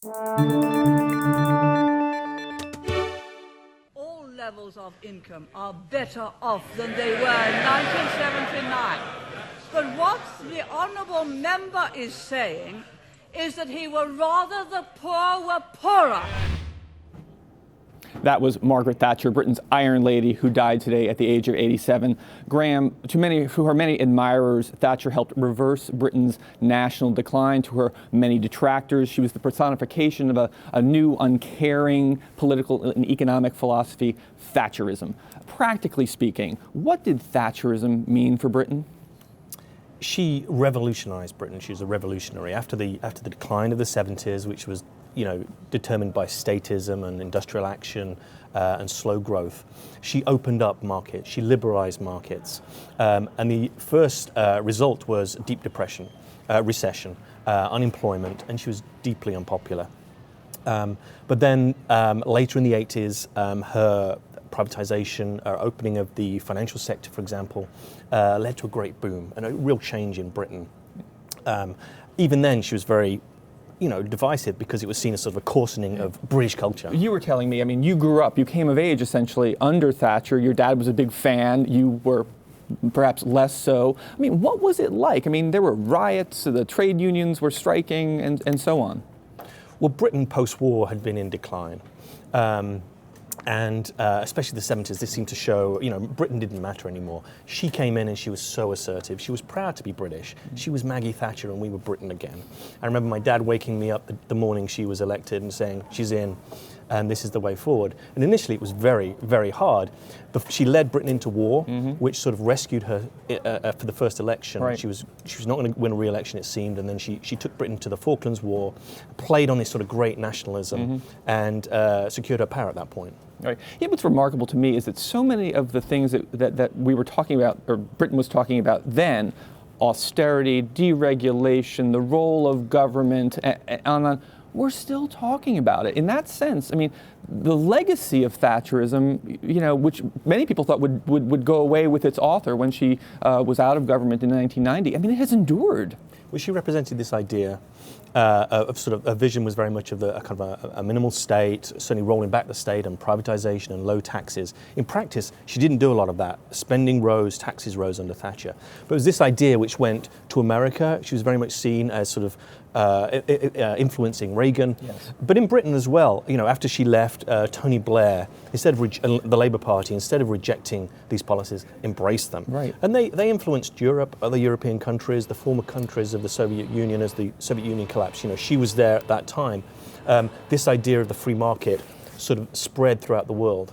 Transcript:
All levels of income are better off than they were in 1979. But what the honourable member is saying is that he would rather the poor were poorer. That was Margaret Thatcher, Britain's Iron Lady, who died today at the age of 87. Graham, to her many admirers, Thatcher helped reverse Britain's national decline. To her many detractors, she was the personification of a new, uncaring political and economic philosophy, Thatcherism. Practically speaking, what did Thatcherism mean for Britain? She revolutionized Britain. She was a revolutionary. After the decline of the 70s, which was determined by statism and industrial action and slow growth, she opened up markets, she liberalized markets. And the first result was deep depression, recession, unemployment, and she was deeply unpopular. But then later in the 80s, her privatization, opening of the financial sector, for example, led to a great boom and a real change in Britain. Even then, she was very divisive because it was seen as sort of a coarsening of British culture. You were telling me, you grew up, you came of age essentially under Thatcher. Your dad was a big fan. You were perhaps less so. What was it like? There were riots, the trade unions were striking, and so on. Well, Britain post-war had been in decline. And especially the 70s, this seemed to show, Britain didn't matter anymore. She came in and she was so assertive. She was proud to be British. She was Maggie Thatcher and we were Britain again. I remember my dad waking me up the morning she was elected and saying, she's in, and this is the way forward. And initially it was very, very hard. She led Britain into war, which sort of rescued her for the first election. Right. She was not going to win a re-election, it seemed, and then she took Britain to the Falklands War, played on this sort of great nationalism, and secured her power at that point. Right. Yeah, what's remarkable to me is that so many of the things that we were talking about, or Britain was talking about then, austerity, deregulation, the role of government, and we're still talking about it. In that sense, the legacy of Thatcherism, which many people thought would go away with its author when she was out of government in 1990, it has endured. Well, she represented this idea of sort of a vision was very much of a kind of a minimal state, certainly rolling back the state and privatization and low taxes. In practice, she didn't do a lot of that. Spending rose, taxes rose under Thatcher. But it was this idea which went to America. She was very much seen as sort of influencing Reagan. Yes. But in Britain as well, after she left, Tony Blair, instead of the Labour Party, instead of rejecting these policies, embraced them. Right. And they influenced Europe, other European countries, the former countries of the Soviet Union as the Soviet Union collapsed. She was there at that time. This idea of the free market sort of spread throughout the world.